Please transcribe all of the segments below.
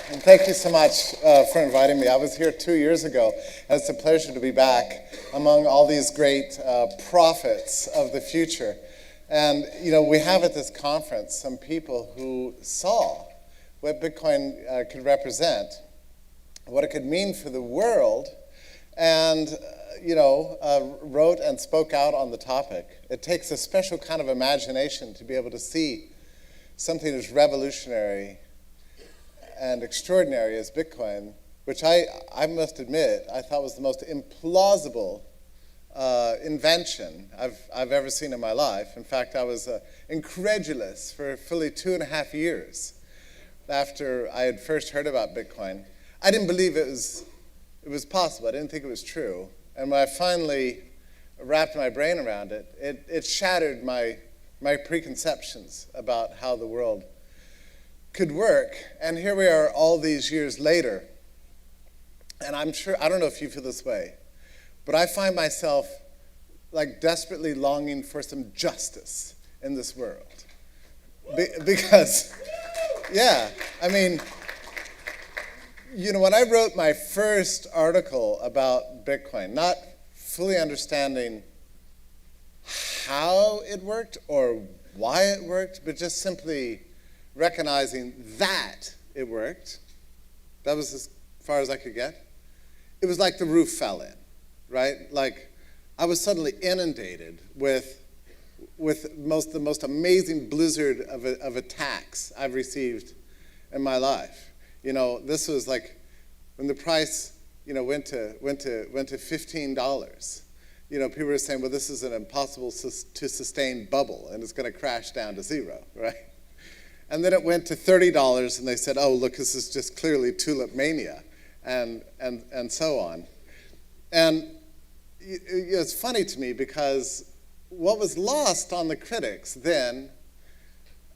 And thank you so much for inviting me. I was here 2 years ago, and it's a pleasure to be back among all these great prophets of the future. And, you know, we have at this conference some people who saw what Bitcoin could represent, what it could mean for the world, and, wrote and spoke out on the topic. It takes a special kind of imagination to be able to see something as revolutionary and extraordinary as Bitcoin, which I must admit, I thought was the most implausible invention I've ever seen in my life. In fact, I was incredulous for fully 2.5 years after I had first heard about Bitcoin. I didn't believe it was possible. I didn't think it was true. And when I finally wrapped my brain around it, it shattered my preconceptions about how the world could work. And here we are all these years later. And I'm sure, I don't know if you feel this way, but I find myself like desperately longing for some justice in this world. Because, yeah, I mean, you know, when I wrote my first article about Bitcoin, not fully understanding how it worked or why it worked, but just simply recognizing that it worked, that was as far as I could get. It was like the roof fell in, right? Like I was suddenly inundated with the most amazing blizzard of attacks I've received in my life. You know, this was like when the price, went to $15. You know, people were saying, well, this is an impossible to sustain bubble, and it's going to crash down to zero, right? And then it went to $30, and they said, oh, look, this is just clearly tulip mania, and so on. And it's funny to me because what was lost on the critics then,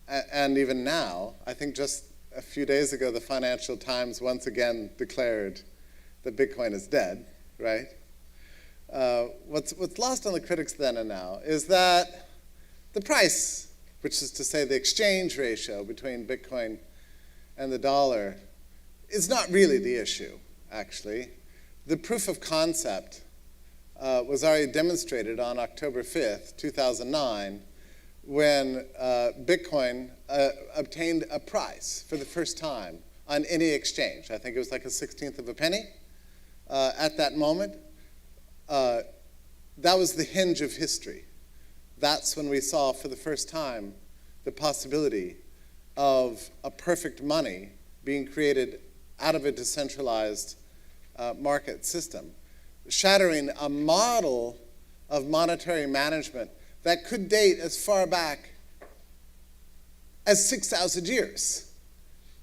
and even now, I think just a few days ago, the Financial Times once again declared that Bitcoin is dead, right? What's lost on the critics then and now is that the price, which is to say the exchange ratio between Bitcoin and the dollar, is not really the issue, actually. The proof of concept was already demonstrated on October 5th, 2009, when Bitcoin obtained a price for the first time on any exchange. I think it was like a 1/16 of a penny at that moment. That was the hinge of history. That's when we saw for the first time the possibility of a perfect money being created out of a decentralized market system, shattering a model of monetary management that could date as far back as 6,000 years.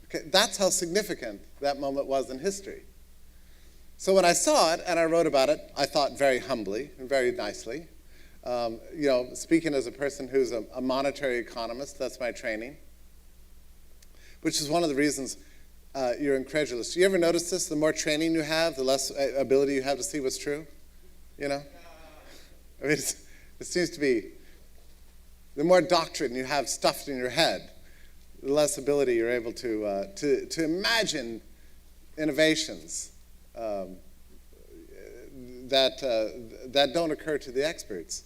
Okay, that's how significant that moment was in history. So when I saw it and I wrote about it, I thought very humbly and very nicely. Speaking as a person who's a monetary economist, that's my training, which is one of the reasons you're incredulous. Do you ever notice this? The more training you have, the less ability you have to see what's true? You know? I mean, it seems to be the more doctrine you have stuffed in your head, the less ability you're able to imagine innovations that don't occur to the experts.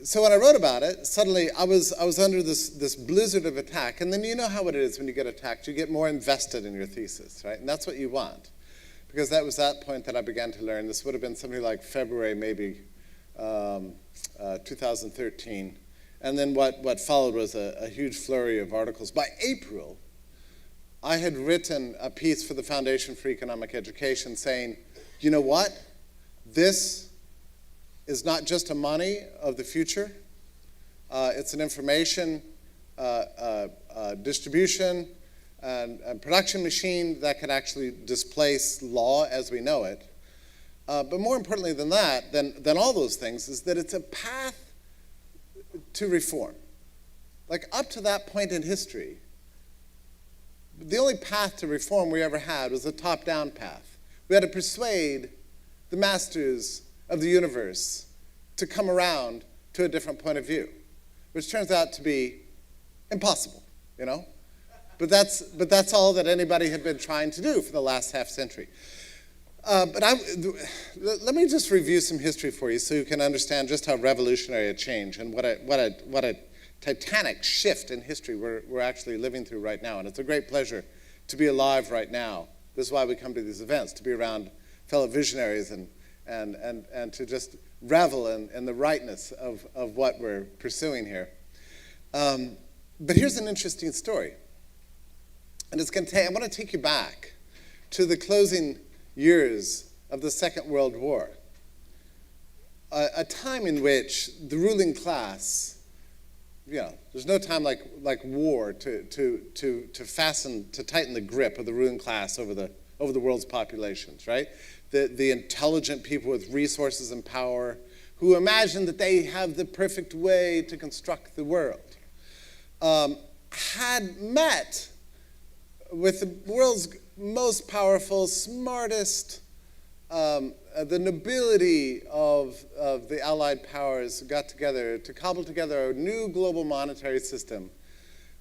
So when I wrote about it, suddenly I was under this blizzard of attack. And then you know how it is when you get attacked. You get more invested in your thesis, right? And that's what you want. Because that was that point that I began to learn. This would have been something like February, maybe 2013. And then what followed was a huge flurry of articles. By April, I had written a piece for the Foundation for Economic Education saying, you know what? This is not just a money of the future. It's an information distribution and production machine that could actually displace law as we know it. But more importantly than that, than all those things, is that it's a path to reform. Like up to that point in history, the only path to reform we ever had was a top-down path. We had to persuade the masters of the universe to come around to a different point of view, which turns out to be impossible, you know? But that's all that anybody had been trying to do for the last half century. Let me just review some history for you so you can understand just how revolutionary a change and what a titanic shift in history we're actually living through right now. And it's a great pleasure to be alive right now. This is why we come to these events, to be around fellow visionaries and to just revel in the rightness of what we're pursuing here. But here's an interesting story. And I want to take you back to the closing years of the Second World War, a time in which the ruling class, there's no time like war to tighten the grip of the ruling class over the world's populations, right? The intelligent people with resources and power who imagine that they have the perfect way to construct the world, had met with the world's most powerful, smartest, the nobility of the Allied powers got together to cobble together a new global monetary system,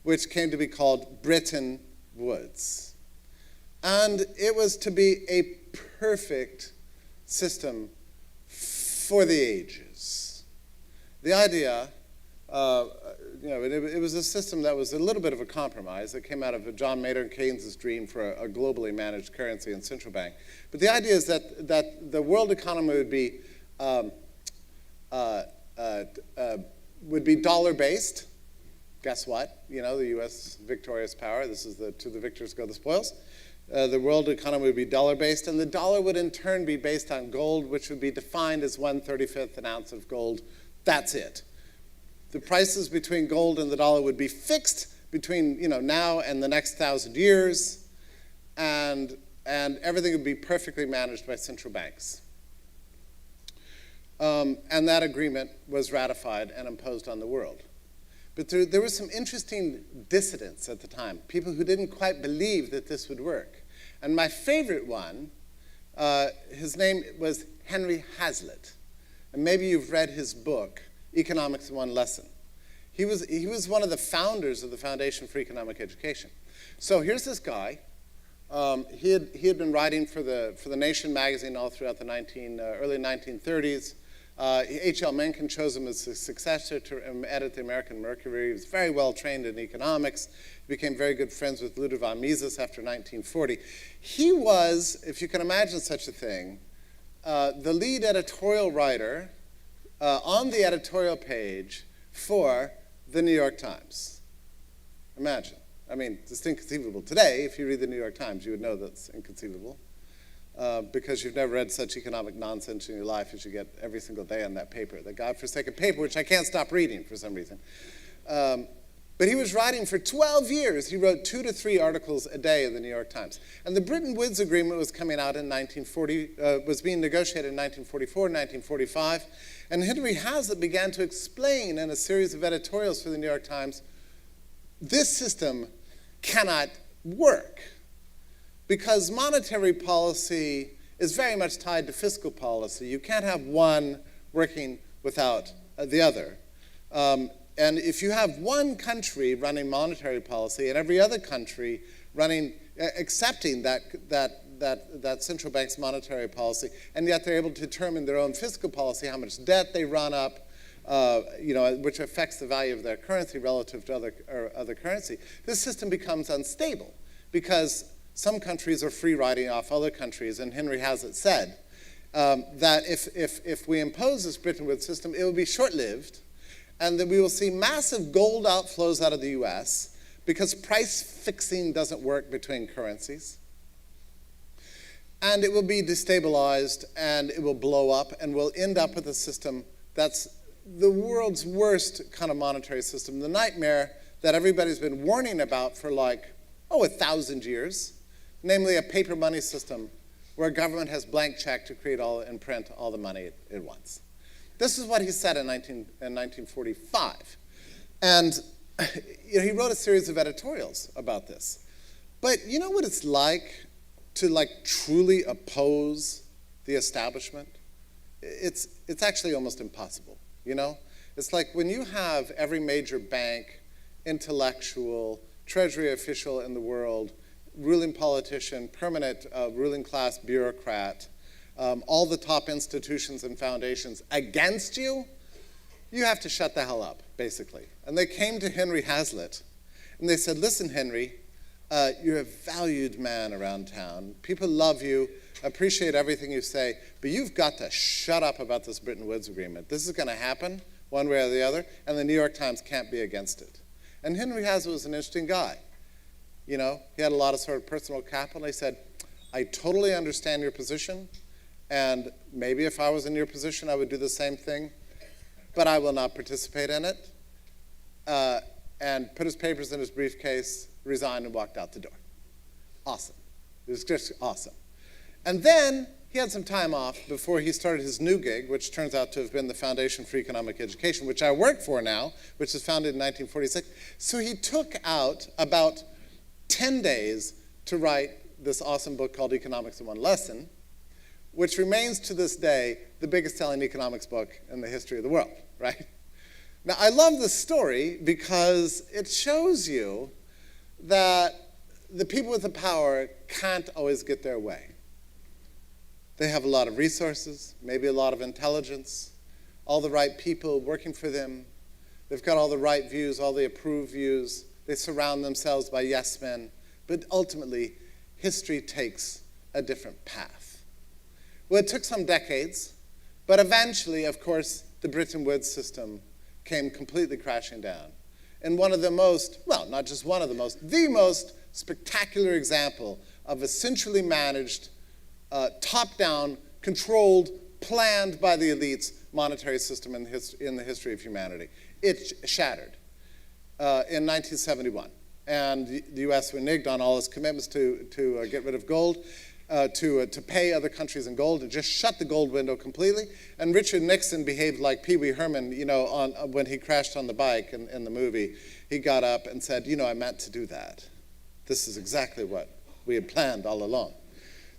which came to be called Bretton Woods. And it was to be a perfect system for the ages. The idea, it was a system that was a little bit of a compromise that came out of John Maynard Keynes' dream for a globally managed currency and central bank. But the idea is that the world economy would be dollar-based. Guess what? The U.S. victorious power. This is to the victors go the spoils. The world economy would be dollar-based, and the dollar would in turn be based on gold, which would be defined as 1/35 an ounce of gold. That's it. The prices between gold and the dollar would be fixed between now and the next 1,000 years, and everything would be perfectly managed by central banks. And that agreement was ratified and imposed on the world. But there was some interesting dissidents at the time, people who didn't quite believe that this would work. And my favorite one, his name was Henry Hazlitt. And maybe you've read his book, Economics in One Lesson. He was one of the founders of the Foundation for Economic Education. So here's this guy. He had been writing for the Nation magazine all throughout the early 1930s. H.L. Mencken chose him as his successor to edit the American Mercury. He was very well trained in economics. He became very good friends with Ludwig von Mises after 1940. He was, if you can imagine such a thing, the lead editorial writer on the editorial page for the New York Times. Imagine. I mean, it's inconceivable today. If you read the New York Times, you would know that's inconceivable. Because you've never read such economic nonsense in your life as you get every single day on that paper, the godforsaken paper, which I can't stop reading for some reason. But he was writing for 12 years. He wrote 2 to 3 articles a day in the New York Times. And the Bretton Woods Agreement was coming out in was being negotiated in 1944, 1945. And Henry Hazlitt began to explain in a series of editorials for the New York Times, this system cannot work, because monetary policy is very much tied to fiscal policy. You can't have one working without the other. And if you have one country running monetary policy and every other country accepting that central bank's monetary policy, and yet they're able to determine their own fiscal policy, how much debt they run up, which affects the value of their currency relative to other currency, this system becomes unstable because some countries are free riding off other countries, and Henry Hazlitt said that if we impose this Bretton Woods system, it will be short-lived, and that we will see massive gold outflows out of the US because price fixing doesn't work between currencies. And it will be destabilized, and it will blow up, and we'll end up with a system that's the world's worst kind of monetary system, the nightmare that everybody's been warning about for 1,000 years. Namely, a paper money system where a government has blank check to create and print all the money it wants. This is what he said in 1945. And he wrote a series of editorials about this. But you know what it's like to truly oppose the establishment? It's actually almost impossible, It's like when you have every major bank, intellectual, treasury official in the world, ruling politician, permanent ruling class bureaucrat, all the top institutions and foundations against you, you have to shut the hell up, basically. And they came to Henry Hazlitt, and they said, listen, Henry, you're a valued man around town. People love you, appreciate everything you say, but you've got to shut up about this Bretton Woods Agreement. This is going to happen one way or the other, and the New York Times can't be against it. And Henry Hazlitt was an interesting guy. You know, he had a lot of sort of personal capital. He said, I totally understand your position, and maybe if I was in your position, I would do the same thing, but I will not participate in it, and put his papers in his briefcase, resigned, and walked out the door. Awesome. It was just awesome. And then he had some time off before he started his new gig, which turns out to have been the Foundation for Economic Education, which I work for now, which was founded in 1946. So he took out about 10 days to write this awesome book called Economics in One Lesson, which remains to this day the biggest selling economics book in the history of the world, right? Now, I love this story because it shows you that the people with the power can't always get their way. They have a lot of resources, maybe a lot of intelligence, all the right people working for them. They've got all the right views, all the approved views. They surround themselves by yes men. But ultimately, history takes a different path. Well, it took some decades, but eventually, of course, the Bretton Woods system came completely crashing down. And one of the most, well, not just one of the most spectacular example of a centrally managed, top-down, controlled, planned by the elites monetary system in the history of humanity. It shattered in 1971. And the US reneged on all its commitments to get rid of gold, to pay other countries in gold, and just shut the gold window completely. And Richard Nixon behaved like Pee Wee Herman, you know, when he crashed on the bike in the movie. He got up and said, you know, I meant to do that. This is exactly what we had planned all along.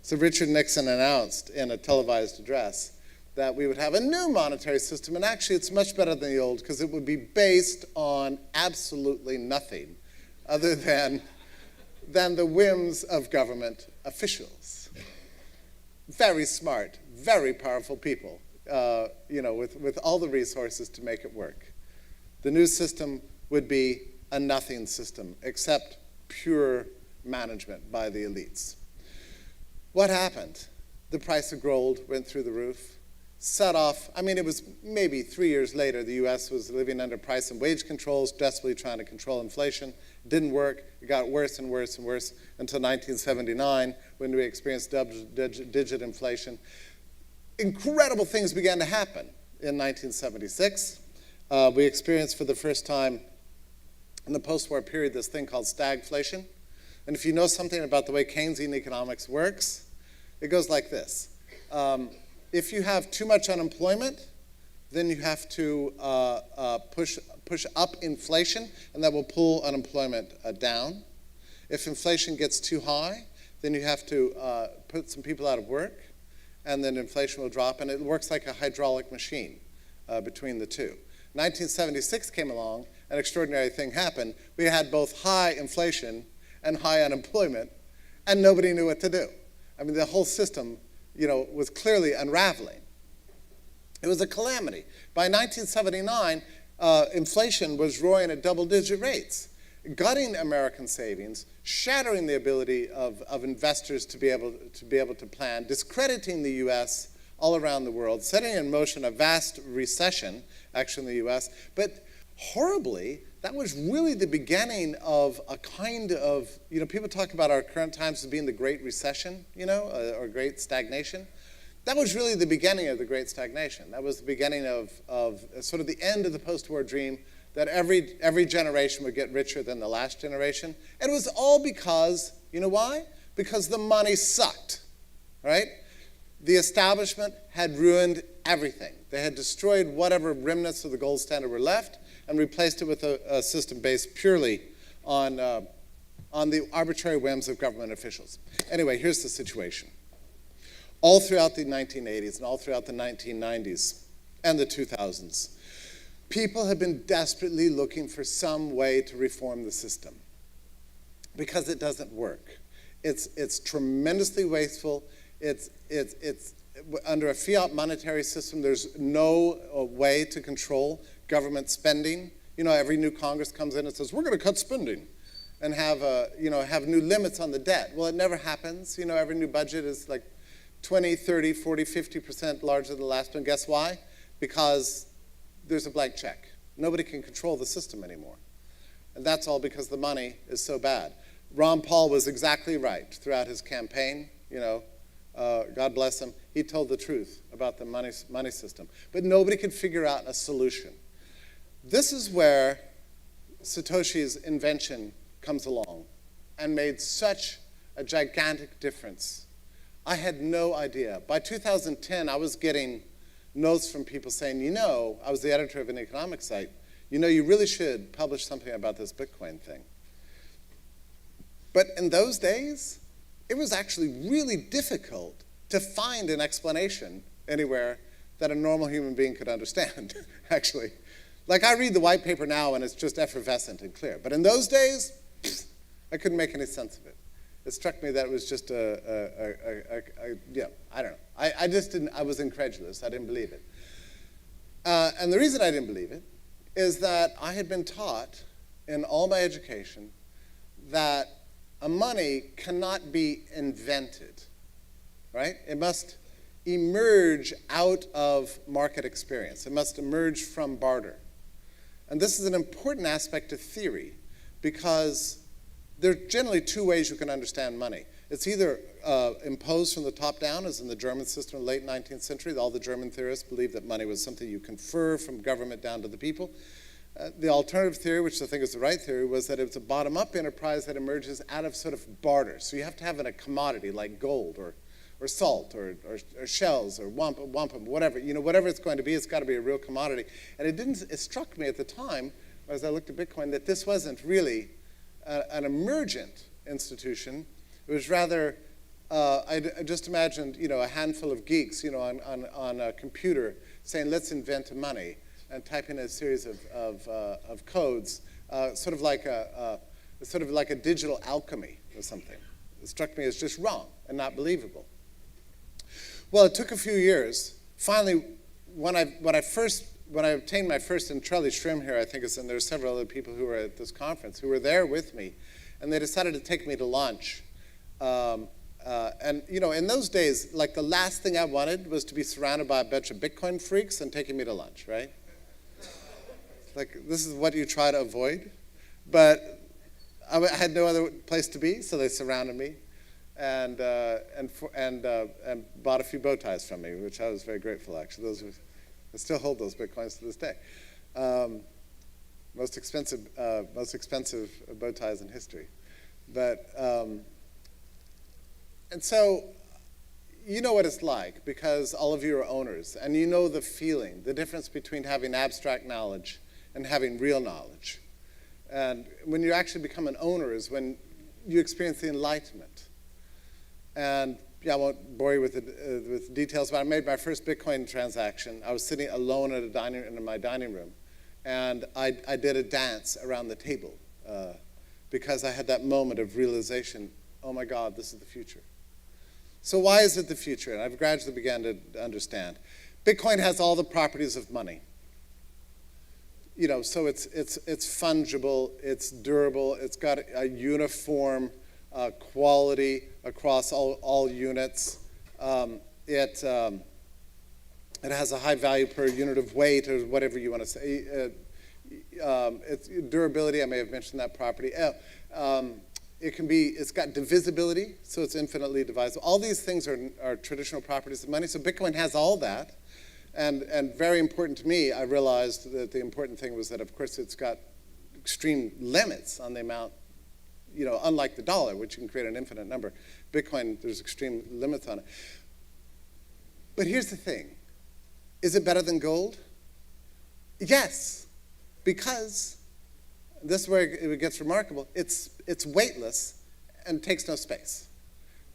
So Richard Nixon announced in a televised address that we would have a new monetary system, and actually it's much better than the old because it would be based on absolutely nothing other than the whims of government officials. Very smart, very powerful people, you know, with all the resources to make it work. The new system would be a nothing system, except pure management by the elites. What happened? The price of gold went through the roof, set off. I mean, it was maybe 3 years later, the US was living under price and wage controls, desperately trying to control inflation. It didn't work. It got worse and worse and worse until 1979, when we experienced double-digit inflation. Incredible things began to happen in 1976. We experienced for the first time in the post-war period this thing called stagflation. And if you know something about the way Keynesian economics works, it goes like this. If you have too much unemployment, then you have to push up inflation, and that will pull unemployment down. If inflation gets too high, then you have to put some people out of work, and then inflation will drop, and it works like a hydraulic machine between the two. 1976 came along, an extraordinary thing happened. We had both high inflation and high unemployment, and nobody knew what to do. I mean, the whole system, you know, was clearly unraveling. It was a calamity. By 1979, inflation was roaring at double-digit rates, gutting American savings, shattering the ability of investors to be able to plan, discrediting the U.S. all around the world, setting in motion a vast recession, actually in the U.S., but horribly, that was really the beginning of a kind of, you know, people talk about our current times as being the Great Recession, you know, or Great Stagnation. That was really the beginning of the Great Stagnation. That was the beginning of sort of the end of the post-war dream that every generation would get richer than the last generation. And it was all because, you know why? Because the money sucked, right? The establishment had ruined everything. They had destroyed whatever remnants of the gold standard were left and replaced it with a system based purely on the arbitrary whims of government officials. Anyway, here's the situation. All throughout the 1980s and all throughout the 1990s and the 2000s, people have been desperately looking for some way to reform the system. because it doesn't work. It's tremendously wasteful. It's under a fiat monetary system, there's no way to control government spending. You know, every new Congress comes in and says, we're going to cut spending and have new limits on the debt. Well, it never happens. You know, every new budget is like 20, 30, 40, 50% larger than the last one. Guess why? Because there's a blank check. Nobody can control the system anymore. And that's all because the money is so bad. Ron Paul was exactly right throughout his campaign. You know, God bless him. He told the truth about the money system. But nobody could figure out a solution. This is where Satoshi's invention comes along and made such a gigantic difference. I had no idea. By 2010, I was getting notes from people saying, you know, I was the editor of an economic site, you know, you really should publish something about this Bitcoin thing. But in those days, it was actually really difficult to find an explanation anywhere that a normal human being could understand, actually. Like, I read the white paper now, and it's just effervescent and clear. But in those days, I couldn't make any sense of it. It struck me that it was just yeah, I don't know. I just didn't, I was incredulous. I didn't believe it. And the reason I didn't believe it is that I had been taught in all my education that a money cannot be invented, right? It must emerge out of market experience. It must emerge from barter. And this is an important aspect of theory because there are generally two ways you can understand money. It's either imposed from the top down, as in the German system in the late 19th century. All the German theorists believed that money was something you confer from government down to the people. The alternative theory, which I think is the right theory, was that it's a bottom-up enterprise that emerges out of sort of barter. So you have to have a commodity like gold or salt or shells or wampum, whatever. You know, whatever it's going to be, it's got to be a real commodity. And it struck me at the time, as I looked at Bitcoin, that this wasn't really an emergent institution. It was rather, I just imagined, you know, a handful of geeks, you know, on a computer saying, let's invent money, and typing a series of codes, sort of like a digital alchemy or something. It struck me as just wrong and not believable. Well, it took a few years. Finally, when I obtained my first, and Charlie Shrim here, I think, and there were several other people who were at this conference who were there with me, and they decided to take me to lunch. And you know, in those days, like the last thing I wanted was to be surrounded by a bunch of Bitcoin freaks and taking me to lunch, right? Like, this is what you try to avoid. But I had no other place to be, so they surrounded me and bought a few bow ties from me, which I was very grateful, actually. I still hold those Bitcoins to this day. Most expensive bow ties in history. But, and so, you know what it's like, because all of you are owners, and you know the feeling, the difference between having abstract knowledge and having real knowledge. And when you actually become an owner is when you experience the enlightenment. And yeah, I won't bore you with details, but I made my first Bitcoin transaction. I was sitting alone in my dining room, and I did a dance around the table because I had that moment of realization, oh my God, this is the future. So why is it the future? And I've gradually began to understand. Bitcoin has all the properties of money. You know, so it's fungible, it's durable, it's got a uniform quality across all units. It has a high value per unit of weight, or whatever you want to say. Its durability, I may have mentioned that property. It's got divisibility, so it's infinitely divisible. All these things are traditional properties of money. So Bitcoin has all that. And very important to me, I realized that the important thing was that, of course, it's got extreme limits on the amount, you know, unlike the dollar, which you can create an infinite number. Bitcoin, there's extreme limits on it. But here's the thing. Is it better than gold? Yes, because this is where it gets remarkable. It's weightless and takes no space,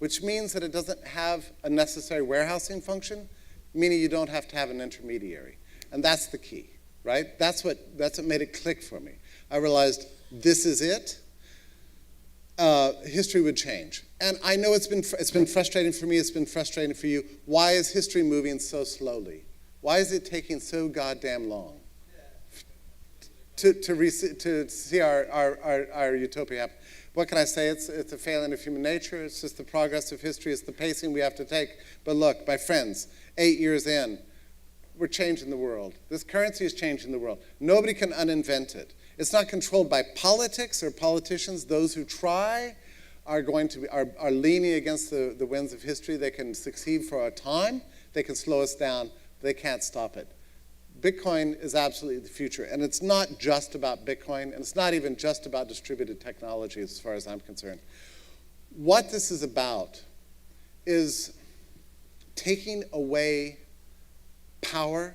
which means that it doesn't have a necessary warehousing function, meaning you don't have to have an intermediary. And that's the key, right? That's what made it click for me. I realized this is it. history would change. And I know it's been frustrating for me, it's been frustrating for you. Why is history moving so slowly? Why is it taking so goddamn long to see our utopia happen? What can I say? It's a failing of human nature. It's just the progress of history. It's the pacing we have to take. But look, my friends, 8 years in, we're changing the world. This currency is changing the world. Nobody can uninvent it. It's not controlled by politics or politicians. Those who try are leaning against the winds of history. They can succeed for a time. They can slow us down. They can't stop it. Bitcoin is absolutely the future. And it's not just about Bitcoin, and it's not even just about distributed technology as far as I'm concerned. What this is about is taking away power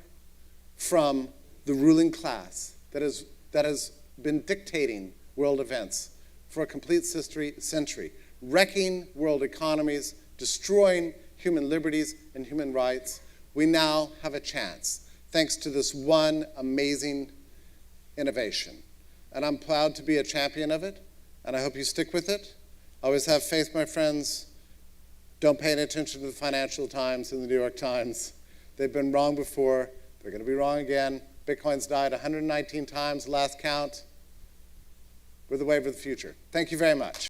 from the ruling class that has been dictating world events for a complete century, wrecking world economies, destroying human liberties and human rights. We now have a chance, thanks to this one amazing innovation. And I'm proud to be a champion of it, and I hope you stick with it. Always have faith, my friends. Don't pay any attention to the Financial Times and the New York Times. They've been wrong before. They're going to be wrong again. Bitcoin's died 119 times, last count. We're the wave of the future. Thank you very much.